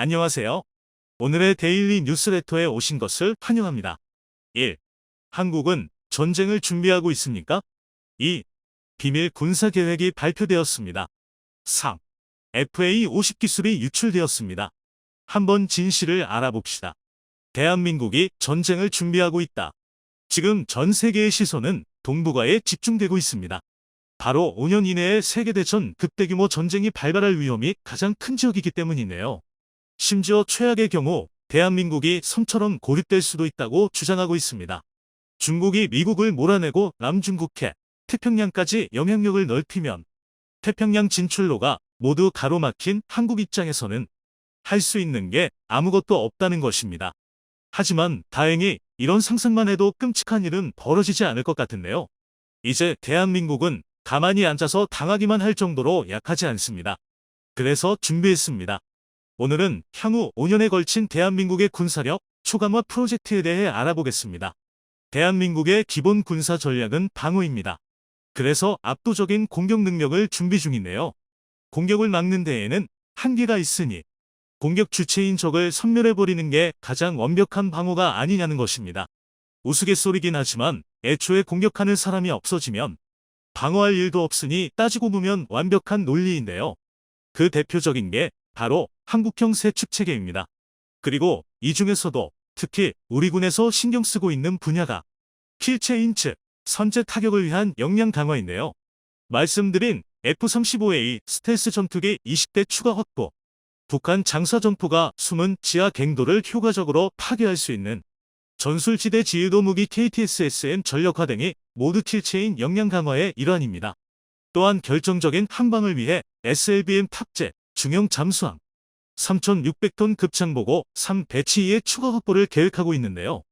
안녕하세요. 오늘의 데일리 뉴스레터에 오신 것을 환영합니다. 1. 한국은 전쟁을 준비하고 있습니까? 2. 비밀 군사 계획이 발표되었습니다. 3. FA-50 기술이 유출되었습니다. 한번 진실을 알아봅시다. 대한민국이 전쟁을 준비하고 있다. 지금 전 세계의 시선은 동북아에 집중되고 있습니다. 바로 5년 이내에 세계대전 극대규모 전쟁이 발발할 위험이 가장 큰 지역이기 때문이네요. 심지어 최악의 경우 대한민국이 섬처럼 고립될 수도 있다고 주장하고 있습니다. 중국이 미국을 몰아내고 남중국해, 태평양까지 영향력을 넓히면 태평양 진출로가 모두 가로막힌 한국 입장에서는 할 수 있는 게 아무것도 없다는 것입니다. 하지만 다행히 이런 상상만 해도 끔찍한 일은 벌어지지 않을 것 같은데요. 이제 대한민국은 가만히 앉아서 당하기만 할 정도로 약하지 않습니다. 그래서 준비했습니다. 오늘은 향후 5년에 걸친 대한민국의 군사력 초강화 프로젝트에 대해 알아보겠습니다. 대한민국의 기본 군사 전략은 방어입니다. 그래서 압도적인 공격 능력을 준비 중인데요. 공격을 막는 데에는 한계가 있으니 공격 주체인 적을 섬멸해버리는 게 가장 완벽한 방어가 아니냐는 것입니다. 우스갯소리긴 하지만 애초에 공격하는 사람이 없어지면 방어할 일도 없으니 따지고 보면 완벽한 논리인데요. 그 대표적인 게 바로 한국형 세축 체계입니다. 그리고 이 중에서도 특히 우리 군에서 신경 쓰고 있는 분야가 킬체인 즉 선제 타격을 위한 역량 강화인데요. 말씀드린 F-35A 스텔스 전투기 20대 추가 확보, 북한 장사정포가 숨은 지하 갱도를 효과적으로 파괴할 수 있는 전술지대 지휘도 무기 KTSSM 전력화 등이 모두 킬체인 역량 강화의 일환입니다. 또한 결정적인 한방을 위해 SLBM 탑재 중형 잠수함 3,600톤 급창보고 3배치 2의 추가 확보를 계획하고 있는데요.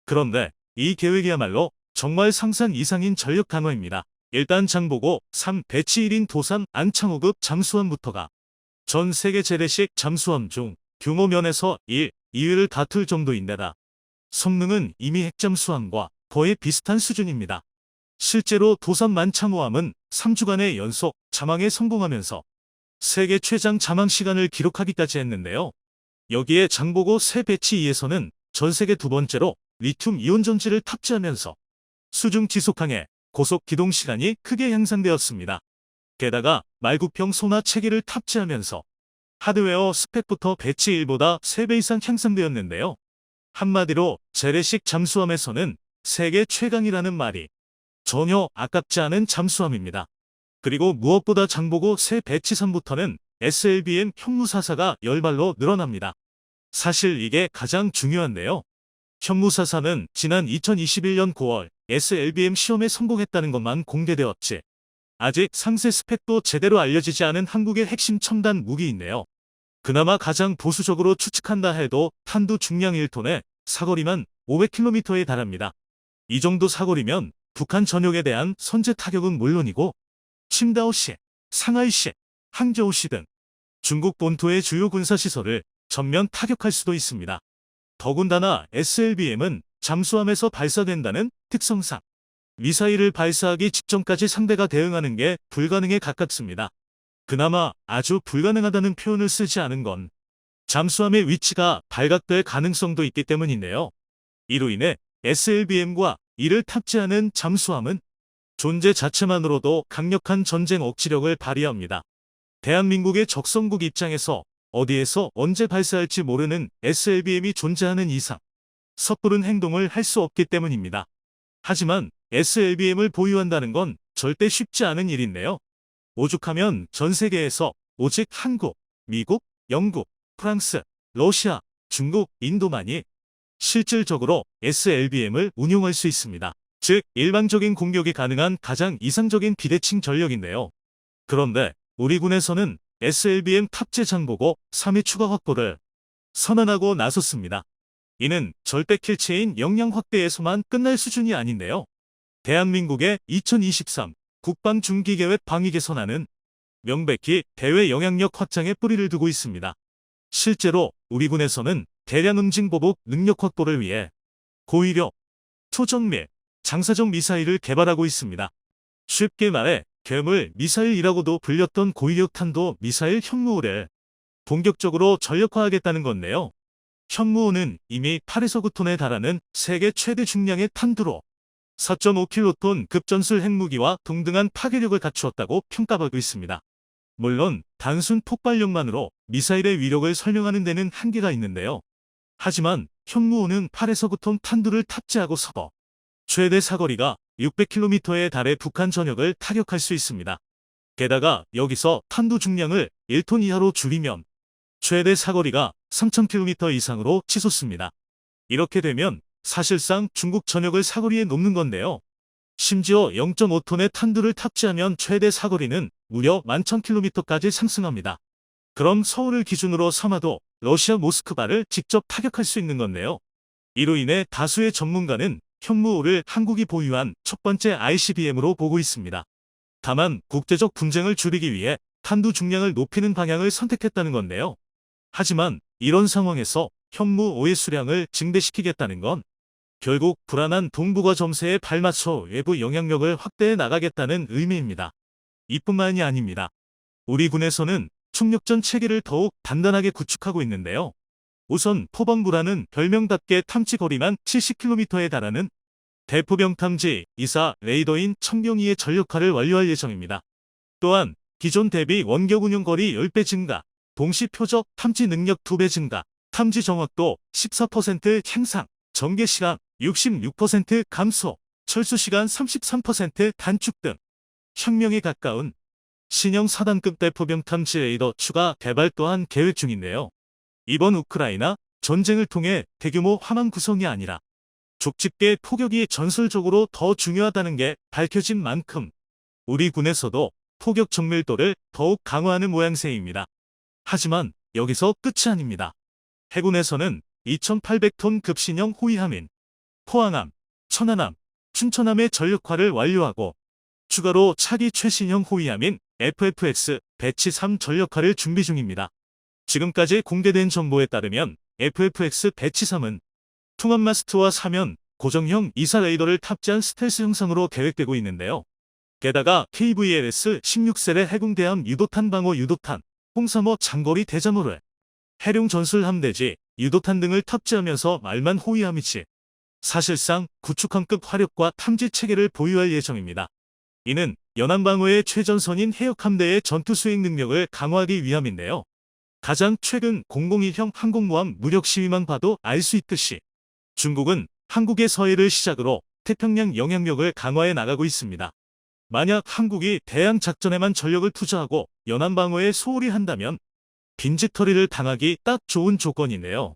그런데 이 계획이야말로 정말 상상 이상인 전력 강화입니다. 일단 장보고 3배치 1인 도산 안창호급 잠수함부터가 전 세계 재래식 잠수함 중 규모 면에서 1, 2위를 다툴 정도인데다 성능은 이미 핵잠수함과 거의 비슷한 수준입니다. 실제로 도산 만창호함은 3주간의 연속 잠항에 성공하면서 세계 최장 잠항 시간을 기록하기까지 했는데요. 여기에 장보고 3배치 2에서는 전 세계 두 번째로 리튬 이온 전지를 탑재하면서 수중 지속항에 고속 기동 시간이 크게 향상되었습니다. 게다가 말구평 소나 체계를 탑재하면서 하드웨어 스펙부터 배치 1보다 3배 이상 향상되었는데요. 한마디로 재래식 잠수함에서는 세계 최강이라는 말이 전혀 아깝지 않은 잠수함입니다. 그리고 무엇보다 장보고 3배치 3부터는 SLBM 현무사사가 10발로 늘어납니다. 사실 이게 가장 중요한데요. 현무사사는 지난 2021년 9월 SLBM 시험에 성공했다는 것만 공개되었지 아직 상세 스펙도 제대로 알려지지 않은 한국의 핵심 첨단 무기인데요. 그나마 가장 보수적으로 추측한다 해도 탄두 중량 1톤에 사거리만 500km에 달합니다. 이 정도 사거리면 북한 전역에 대한 선제 타격은 물론이고 칭다오시, 상하이시, 항저우시 등 중국 본토의 주요 군사시설을 전면 타격할 수도 있습니다. 더군다나 SLBM은 잠수함에서 발사된다는 특성상 미사일을 발사하기 직전까지 상대가 대응하는 게 불가능에 가깝습니다. 그나마 아주 불가능하다는 표현을 쓰지 않은 건 잠수함의 위치가 발각될 가능성도 있기 때문인데요. 이로 인해 SLBM과 이를 탑재하는 잠수함은 존재 자체만으로도 강력한 전쟁 억지력을 발휘합니다. 대한민국의 적성국 입장에서 어디에서 언제 발사할지 모르는 SLBM이 존재하는 이상 섣부른 행동을 할 수 없기 때문입니다. 하지만 SLBM을 보유한다는 건 절대 쉽지 않은 일인데요. 오죽하면 전 세계에서 오직 한국, 미국, 영국, 프랑스, 러시아, 중국, 인도만이 실질적으로 SLBM을 운용할 수 있습니다. 즉 일방적인 공격이 가능한 가장 이상적인 비대칭 전력인데요. 그런데 우리 군에서는 SLBM 탑재 장보고 3회 추가 확보를 선언하고 나섰습니다. 이는 절대 킬체인 역량 확대에서만 끝날 수준이 아닌데요. 대한민국의 2023 국방중기계획 방위 개선안은 명백히 대외 영향력 확장에 뿌리를 두고 있습니다. 실제로 우리 군에서는 대량 응징 보복 능력 확보를 위해 고위력, 초정밀, 장사정 미사일을 개발하고 있습니다. 쉽게 말해 괴물 미사일이라고도 불렸던 고위력 탄도 미사일 현무호를 본격적으로 전력화하겠다는 건데요. 현무호는 이미 8에서 9톤에 달하는 세계 최대 중량의 탄두로 4.5킬로톤 급전술 핵무기와 동등한 파괴력을 갖추었다고 평가받고 있습니다. 물론 단순 폭발력만으로 미사일의 위력을 설명하는 데는 한계가 있는데요. 하지만 현무호는 8에서 9톤 탄두를 탑재하고서도 최대 사거리가 600km에 달해 북한 전역을 타격할 수 있습니다. 게다가 여기서 탄두 중량을 1톤 이하로 줄이면 최대 사거리가 3000km 이상으로 치솟습니다. 이렇게 되면 사실상 중국 전역을 사거리에 놓는 건데요. 심지어 0.5톤의 탄두를 탑재하면 최대 사거리는 무려 11,000km까지 상승합니다. 그럼 서울을 기준으로 삼아도 러시아 모스크바를 직접 타격할 수 있는 건데요. 이로 인해 다수의 전문가는 현무호를 한국이 보유한 첫 번째 ICBM으로 보고 있습니다. 다만 국제적 분쟁을 줄이기 위해 탄두 중량을 높이는 방향을 선택했다는 건데요. 하지만 이런 상황에서 현무호의 수량을 증대시키겠다는 건 결국 불안한 동북아 점세에 발맞춰 외부 영향력을 확대해 나가겠다는 의미입니다. 이뿐만이 아닙니다. 우리 군에서는 총력전 체계를 더욱 단단하게 구축하고 있는데요. 우선 포방부라는 별명답게 탐지 거리만 70km에 달하는 대포병 탐지 이사 레이더인 청경이의 전력화를 완료할 예정입니다. 또한 기존 대비 원격 운용 거리 10배 증가, 동시 표적 탐지 능력 2배 증가, 탐지 정확도 14% 향상, 전개 시간 66% 감소, 철수 시간 33% 단축 등 혁명에 가까운 신형 4단급 대포병 탐지 레이더 추가 개발 또한 계획 중인데요. 이번 우크라이나 전쟁을 통해 대규모 화만 구성이 아니라 족집게 포격이 전술적으로 더 중요하다는 게 밝혀진 만큼 우리 군에서도 포격 정밀도를 더욱 강화하는 모양새입니다. 하지만 여기서 끝이 아닙니다. 해군에서는 2,800톤 급신형 호위함인 포항함, 천안함, 춘천함의 전력화를 완료하고 추가로 차기 최신형 호위함인 FFX 배치 3 전력화를 준비 중입니다. 지금까지 공개된 정보에 따르면 FFX 배치 3은 통합마스트와 사면, 고정형 이사 레이더를 탑재한 스텔스 형상으로 계획되고 있는데요. 게다가 KVLS 16셀의 해군대함 유도탄 방어 유도탄, 홍3호 장거리 대잠호를 해룡 전술함대지, 유도탄 등을 탑재하면서 말만 호위함이지 사실상 구축함급 화력과 탐지 체계를 보유할 예정입니다. 이는 연안방어의 최전선인 해역함대의 전투 수행 능력을 강화하기 위함인데요. 가장 최근 001형 항공모함 무력 시위만 봐도 알 수 있듯이 중국은 한국의 서해를 시작으로 태평양 영향력을 강화해 나가고 있습니다. 만약 한국이 대양 작전에만 전력을 투자하고 연안방어에 소홀히 한다면 빈집털이를 당하기 딱 좋은 조건이네요.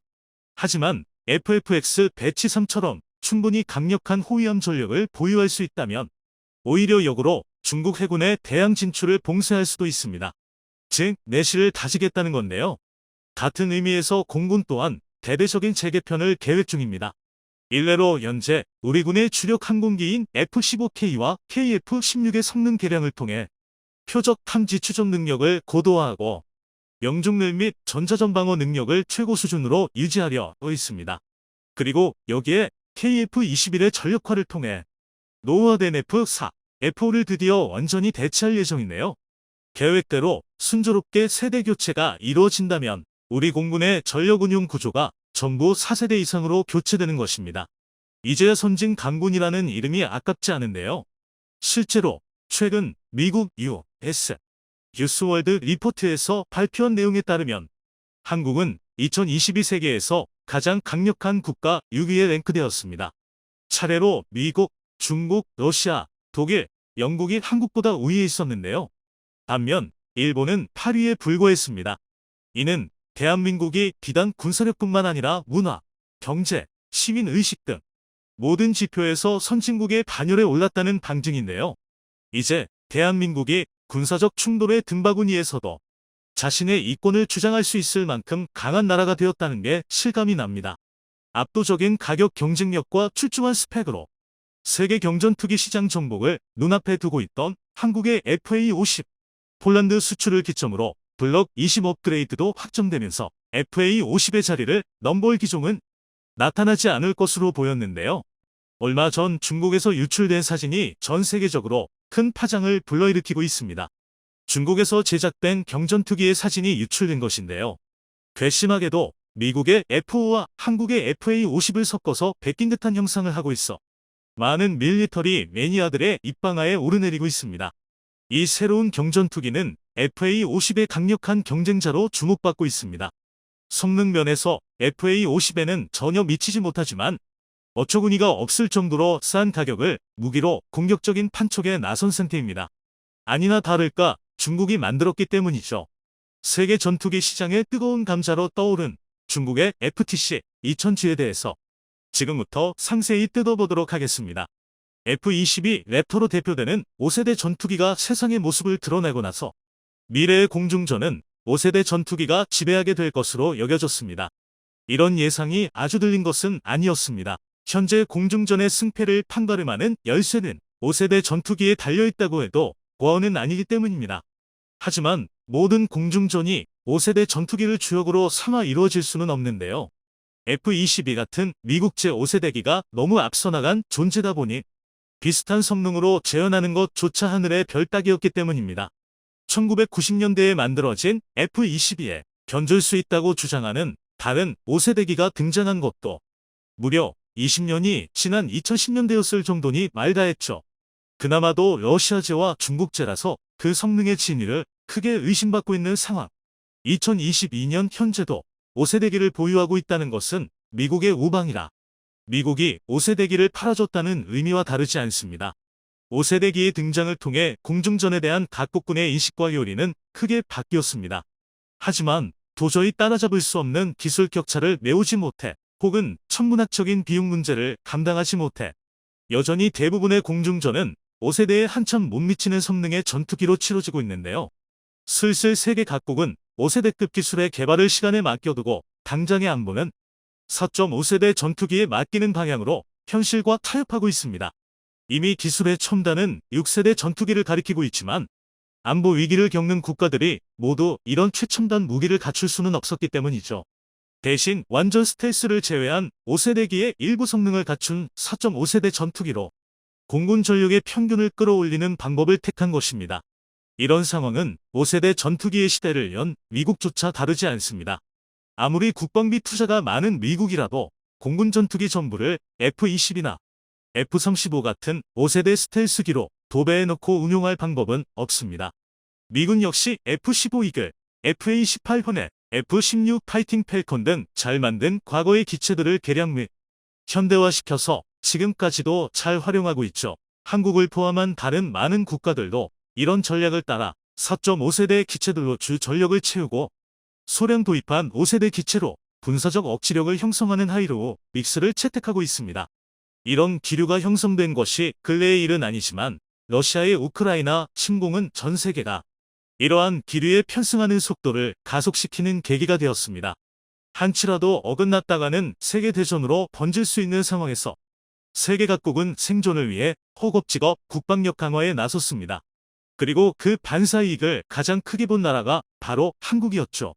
하지만 FFX 배치 3처럼 충분히 강력한 호위함 전력을 보유할 수 있다면 오히려 역으로 중국 해군의 대양 진출을 봉쇄할 수도 있습니다. 즉, 내실을 다지겠다는 건데요. 같은 의미에서 공군 또한 대대적인 재개편을 계획 중입니다. 일례로 현재 우리 군의 주력 항공기인 F-15K와 KF-16의 성능 개량을 통해 표적 탐지 추적 능력을 고도화하고 명중률 및 전자전방어 능력을 최고 수준으로 유지하려 있습니다. 그리고 여기에 KF-21의 전력화를 통해 노후화된 F-4, F-5를 드디어 완전히 대체할 예정이네요. 계획대로 순조롭게 세대 교체가 이루어진다면 우리 공군의 전력 운용 구조가 전부 4세대 이상으로 교체되는 것입니다. 이제야 선진 강군이라는 이름이 아깝지 않은데요. 실제로 최근 미국 U.S. 뉴스월드 리포트에서 발표한 내용에 따르면 한국은 2022세계에서 가장 강력한 국가 6위에 랭크되었습니다. 차례로 미국, 중국, 러시아, 독일, 영국이 한국보다 우위에 있었는데요. 반면 일본은 8위에 불과했습니다. 이는 대한민국이 비단 군사력뿐만 아니라 문화, 경제, 시민의식 등 모든 지표에서 선진국의 반열에 올랐다는 방증인데요. 이제 대한민국이 군사적 충돌의 등바구니에서도 자신의 이권을 주장할 수 있을 만큼 강한 나라가 되었다는 게 실감이 납니다. 압도적인 가격 경쟁력과 출중한 스펙으로 세계 경전투기 시장 정복을 눈앞에 두고 있던 한국의 FA-50, 폴란드 수출을 기점으로 블록 20 업그레이드도 확정되면서 FA-50의 자리를 넘볼 기종은 나타나지 않을 것으로 보였는데요. 얼마 전 중국에서 유출된 사진이 전 세계적으로 큰 파장을 불러일으키고 있습니다. 중국에서 제작된 경전투기의 사진이 유출된 것인데요. 괘씸하게도 미국의 F-5와 한국의 FA-50을 섞어서 베낀 듯한 형상을 하고 있어 많은 밀리터리 매니아들의 입방아에 오르내리고 있습니다. 이 새로운 경전투기는 FA-50의 강력한 경쟁자로 주목받고 있습니다. 성능 면에서 FA-50에는 전혀 미치지 못하지만 어처구니가 없을 정도로 싼 가격을 무기로 공격적인 판촉에 나선 상태입니다. 아니나 다를까 중국이 만들었기 때문이죠. 세계 전투기 시장의 뜨거운 감자로 떠오른 중국의 FTC 2000G에 대해서 지금부터 상세히 뜯어보도록 하겠습니다. F-22 랩터로 대표되는 5세대 전투기가 세상의 모습을 드러내고 나서 미래의 공중전은 5세대 전투기가 지배하게 될 것으로 여겨졌습니다. 이런 예상이 아주 들린 것은 아니었습니다. 현재 공중전의 승패를 판가름하는 열쇠는 5세대 전투기에 달려있다고 해도 과언은 아니기 때문입니다. 하지만 모든 공중전이 5세대 전투기를 주역으로 삼아 이루어질 수는 없는데요. F-22 같은 미국제 5세대기가 너무 앞서 나간 존재다 보니 비슷한 성능으로 재현하는 것조차 하늘의 별 따기였기 때문입니다. 1990년대에 만들어진 F-22에 견줄 수 있다고 주장하는 다른 5세대기가 등장한 것도 무려 20년이 지난 2010년대였을 정도니 말다했죠. 그나마도 러시아제와 중국제라서 그 성능의 진위를 크게 의심받고 있는 상황. 2022년 현재도 5세대기를 보유하고 있다는 것은 미국의 우방이라 미국이 5세대기를 팔아줬다는 의미와 다르지 않습니다. 5세대기의 등장을 통해 공중전에 대한 각국군의 인식과 요리는 크게 바뀌었습니다. 하지만 도저히 따라잡을 수 없는 기술 격차를 메우지 못해 혹은 천문학적인 비용 문제를 감당하지 못해 여전히 대부분의 공중전은 5세대에 한참 못 미치는 성능의 전투기로 치러지고 있는데요. 슬슬 세계 각국은 5세대급 기술의 개발을 시간에 맡겨두고 당장의 안보는 4.5세대 전투기에 맡기는 방향으로 현실과 타협하고 있습니다. 이미 기술의 첨단은 6세대 전투기를 가리키고 있지만 안보 위기를 겪는 국가들이 모두 이런 최첨단 무기를 갖출 수는 없었기 때문이죠. 대신 완전 스텔스를 제외한 5세대기의 일부 성능을 갖춘 4.5세대 전투기로 공군 전력의 평균을 끌어올리는 방법을 택한 것입니다. 이런 상황은 5세대 전투기의 시대를 연 미국조차 다르지 않습니다. 아무리 국방비 투자가 많은 미국이라도 공군 전투기 전부를 F-22나 F-35 같은 5세대 스텔스기로 도배해 놓고 운용할 방법은 없습니다. 미군 역시 F-15 이글, FA-18 호넷, F-16 파이팅 펠컨 등 잘 만든 과거의 기체들을 개량 및 현대화시켜서 지금까지도 잘 활용하고 있죠. 한국을 포함한 다른 많은 국가들도 이런 전략을 따라 4.5세대 기체들로 주 전력을 채우고 소량 도입한 5세대 기체로 군사적 억지력을 형성하는 하이로 믹스를 채택하고 있습니다. 이런 기류가 형성된 것이 근래의 일은 아니지만 러시아의 우크라이나 침공은 전 세계가 이러한 기류에 편승하는 속도를 가속시키는 계기가 되었습니다. 한치라도 어긋났다가는 세계대전으로 번질 수 있는 상황에서 세계 각국은 생존을 위해 허겁지겁 국방력 강화에 나섰습니다. 그리고 그 반사이익을 가장 크게 본 나라가 바로 한국이었죠.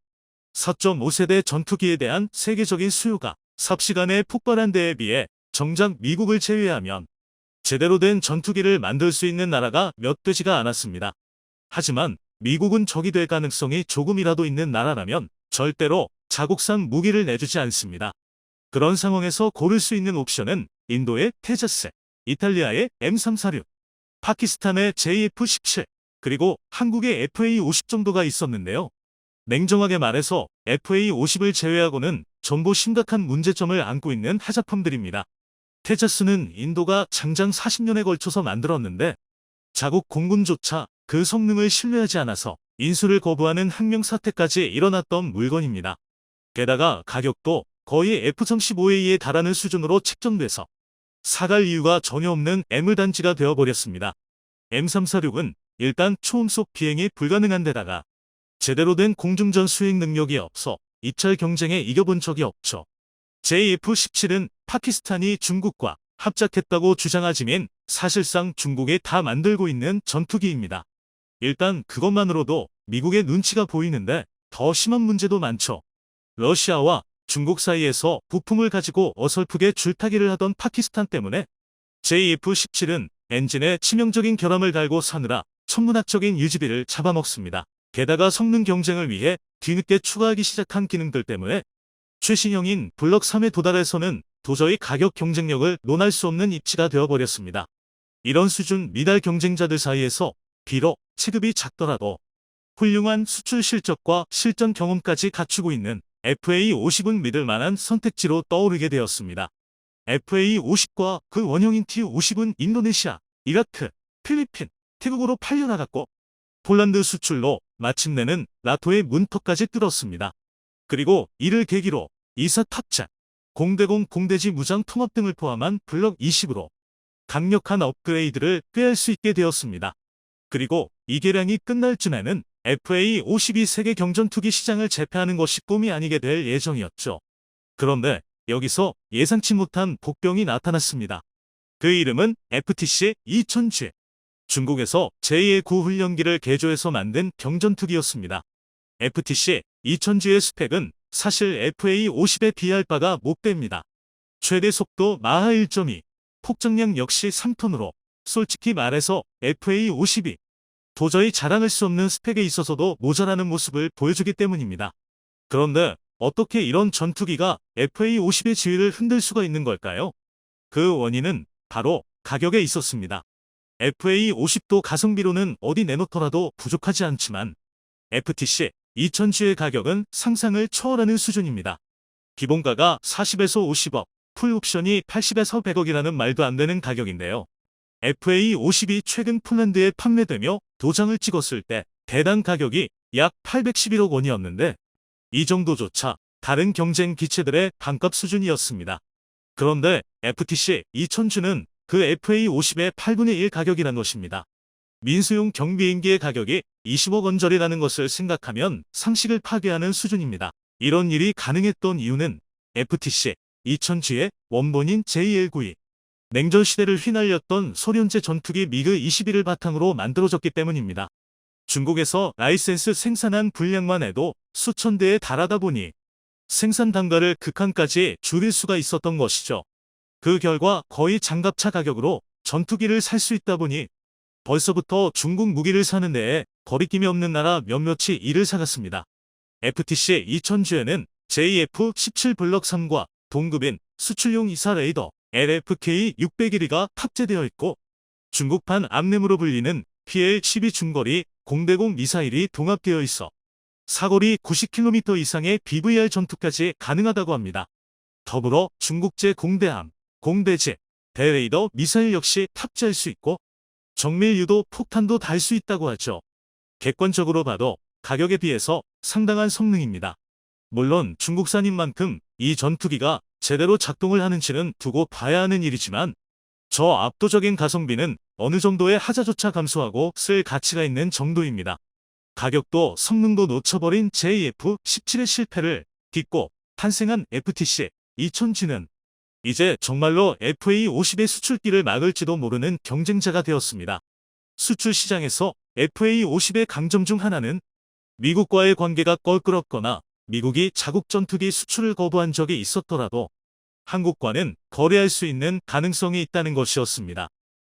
4.5세대 전투기에 대한 세계적인 수요가 삽시간에 폭발한 데에 비해 정작 미국을 제외하면 제대로 된 전투기를 만들 수 있는 나라가 몇 되지가 않았습니다. 하지만 미국은 적이 될 가능성이 조금이라도 있는 나라라면 절대로 자국산 무기를 내주지 않습니다. 그런 상황에서 고를 수 있는 옵션은 인도의 테자스, 이탈리아의 M346, 파키스탄의 JF-17, 그리고 한국의 FA-50 정도가 있었는데요. 냉정하게 말해서 FA-50을 제외하고는 전부 심각한 문제점을 안고 있는 하자품들입니다. 테자스는 인도가 장장 40년에 걸쳐서 만들었는데 자국 공군조차 그 성능을 신뢰하지 않아서 인수를 거부하는 항명 사태까지 일어났던 물건입니다. 게다가 가격도 거의 F-35A에 달하는 수준으로 책정돼서 사갈 이유가 전혀 없는 애물단지가 되어버렸습니다. M346은 일단 초음속 비행이 불가능한 데다가 제대로 된 공중전 수행 능력이 없어 입찰 경쟁에 이겨본 적이 없죠. JF-17은 파키스탄이 중국과 합작했다고 주장하지만 사실상 중국이 다 만들고 있는 전투기입니다. 일단 그것만으로도 미국의 눈치가 보이는데 더 심한 문제도 많죠. 러시아와 중국 사이에서 부품을 가지고 어설프게 줄타기를 하던 파키스탄 때문에 JF-17은 엔진에 치명적인 결함을 달고 사느라 천문학적인 유지비를 잡아먹습니다. 게다가 성능 경쟁을 위해 뒤늦게 추가하기 시작한 기능들 때문에 최신형인 블럭 3에 도달해서는 도저히 가격 경쟁력을 논할 수 없는 입지가 되어버렸습니다. 이런 수준 미달 경쟁자들 사이에서 비록 체급이 작더라도 훌륭한 수출 실적과 실전 경험까지 갖추고 있는 FA50은 믿을 만한 선택지로 떠오르게 되었습니다. FA50과 그 원형인 T50은 인도네시아, 이라크, 필리핀, 태국으로 팔려나갔고 폴란드 수출로 마침내는 나토의 문턱까지 뚫었습니다. 그리고 이를 계기로 이사 탑재, 공대공 공대지 무장 통합 등을 포함한 블럭 20으로 강력한 업그레이드를 꾀할 수 있게 되었습니다. 그리고 이 개량이 끝날 쯤에는 FA52 세계 경전투기 시장을 제패하는 것이 꿈이 아니게 될 예정이었죠. 그런데 여기서 예상치 못한 복병이 나타났습니다. 그 이름은 FTC 2000G. 중국에서 제2의 구훈련기를 개조해서 만든 경전투기였습니다. FTC 2000G의 스펙은 사실 FA50에 비할 바가 못 됩니다. 최대 속도 마하 1.2, 폭정량 역시 3톤으로 솔직히 말해서 FA52 도저히 자랑할 수 없는 스펙에 있어서도 모자라는 모습을 보여주기 때문입니다. 그런데 어떻게 이런 전투기가 FA50의 지위를 흔들 수가 있는 걸까요? 그 원인은 바로 가격에 있었습니다. FA50도 가성비로는 어디 내놓더라도 부족하지 않지만 FTC 2000G의 가격은 상상을 초월하는 수준입니다. 기본가가 40에서 50억, 풀옵션이 80에서 100억이라는 말도 안 되는 가격인데요. FA50이 최근 폴란드에 판매되며 도장을 찍었을 때 대당 가격이 약 811억 원이었는데 이 정도조차 다른 경쟁 기체들의 반값 수준이었습니다. 그런데 FTC 2000G는 그 FA50의 8분의 1 가격이란 것입니다. 민수용 경비행기의 가격이 20억 원짜리라는 것을 생각하면 상식을 파괴하는 수준입니다. 이런 일이 가능했던 이유는 FTC 2000G의 원본인 JL92 냉전 시대를 휘날렸던 소련제 전투기 미그 21을 바탕으로 만들어졌기 때문입니다. 중국에서 라이센스 생산한 분량만 해도 수천 대에 달하다 보니 생산 단가를 극한까지 줄일 수가 있었던 것이죠. 그 결과 거의 장갑차 가격으로 전투기를 살 수 있다 보니 벌써부터 중국 무기를 사는 데에 거리낌이 없는 나라 몇몇이 이를 사갔습니다. FTC 2000G에는 JF-17 블럭 3과 동급인 수출용 이사 레이더 LFK-601가 탑재되어 있고 중국판 암램으로 불리는 PL-12 중거리 공대공 미사일이 동합되어 있어 사거리 90km 이상의 BVR 전투까지 가능하다고 합니다. 더불어 중국제 공대함, 공대지, 대레이더 미사일 역시 탑재할 수 있고 정밀 유도 폭탄도 달 수 있다고 하죠. 객관적으로 봐도 가격에 비해서 상당한 성능입니다. 물론 중국산인 만큼 이 전투기가 제대로 작동을 하는지는 두고 봐야 하는 일이지만 저 압도적인 가성비는 어느 정도의 하자조차 감수하고 쓸 가치가 있는 정도입니다. 가격도 성능도 놓쳐버린 JF-17의 실패를 딛고 탄생한 FTC 2000G는 이제 정말로 FA50의 수출기를 막을지도 모르는 경쟁자가 되었습니다. 수출 시장에서 FA50의 강점 중 하나는 미국과의 관계가 껄끄럽거나 미국이 자국 전투기 수출을 거부한 적이 있었더라도 한국과는 거래할 수 있는 가능성이 있다는 것이었습니다.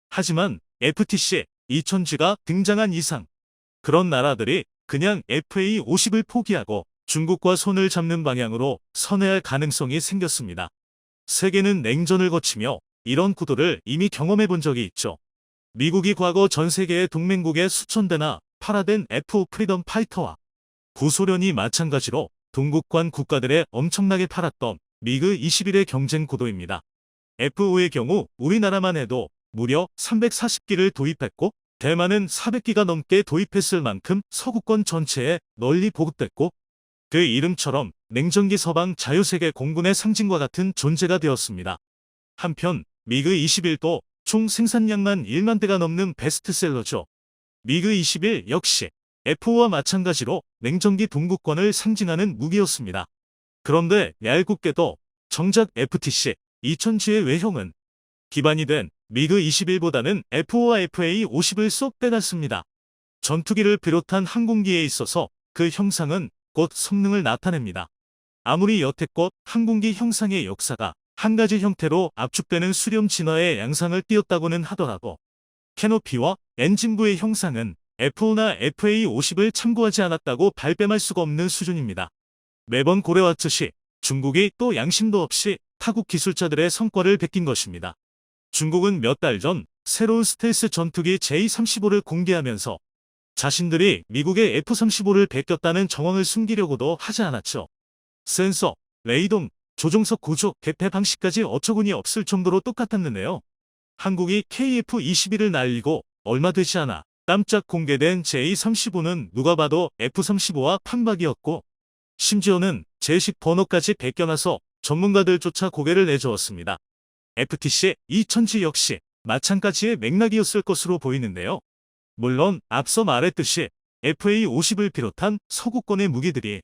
하지만 FTC 2000G가 등장한 이상 그런 나라들이 그냥 FA50을 포기하고 중국과 손을 잡는 방향으로 선회할 가능성이 생겼습니다. 세계는 냉전을 거치며 이런 구도를 이미 경험해 본 적이 있죠. 미국이 과거 전 세계의 동맹국의 수천 대나 팔아댄 F 프리덤 파이터와 구소련이 마찬가지로 동국관 국가들의 엄청나게 팔았던 미그 21의 경쟁 구도입니다. F5의 경우 우리나라만 해도 무려 340기를 도입했고 대만은 400기가 넘게 도입했을 만큼 서구권 전체에 널리 보급됐고 그 이름처럼 냉전기 서방 자유세계 공군의 상징과 같은 존재가 되었습니다. 한편 미그 21도 총 생산량만 1만 대가 넘는 베스트셀러죠. 미그 21 역시 F5와 마찬가지로 냉전기 동국권을 상징하는 무기였습니다. 그런데 얄궂게도 정작 FTC 2000G의 외형은 기반이 된 미그 21보다는 F5와 FA50을 쏙 빼놨습니다. 전투기를 비롯한 항공기에 있어서 그 형상은 곧 성능을 나타냅니다. 아무리 여태껏 항공기 형상의 역사가 한 가지 형태로 압축되는 수렴 진화의 양상을 띄었다고는 하더라도 캐노피와 엔진부의 형상은 F5나 FA50을 참고하지 않았다고 발뺌할 수가 없는 수준입니다. 매번 고래왔듯이 중국이 또 양심도 없이 타국 기술자들의 성과를 베낀 것입니다. 중국은 몇 달 전 새로운 스텔스 전투기 J-35를 공개하면서 자신들이 미국의 F-35를 베꼈다는 정황을 숨기려고도 하지 않았죠. 센서, 레이동, 조종석 구조, 개폐 방식까지 어처구니 없을 정도로 똑같았는데요. 한국이 KF-21을 날리고 얼마 되지 않아 깜짝 공개된 J-35는 누가 봐도 F-35와 판박이었고 심지어는 제식 번호까지 베껴놔서 전문가들조차 고개를 내저었습니다. FTC 2000G 역시 마찬가지의 맥락이었을 것으로 보이는데요. 물론 앞서 말했듯이 FA50을 비롯한 서구권의 무기들이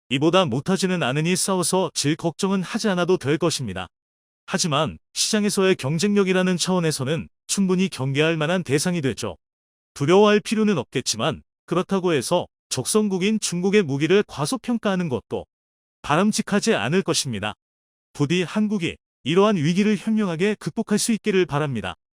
이보다 못하지는 않으니 싸워서 질 걱정은 하지 않아도 될 것입니다. 하지만 시장에서의 경쟁력이라는 차원에서는 충분히 경계할 만한 대상이 되죠. 두려워할 필요는 없겠지만 그렇다고 해서 적성국인 중국의 무기를 과소평가하는 것도 바람직하지 않을 것입니다. 부디 한국이 이러한 위기를 현명하게 극복할 수 있기를 바랍니다.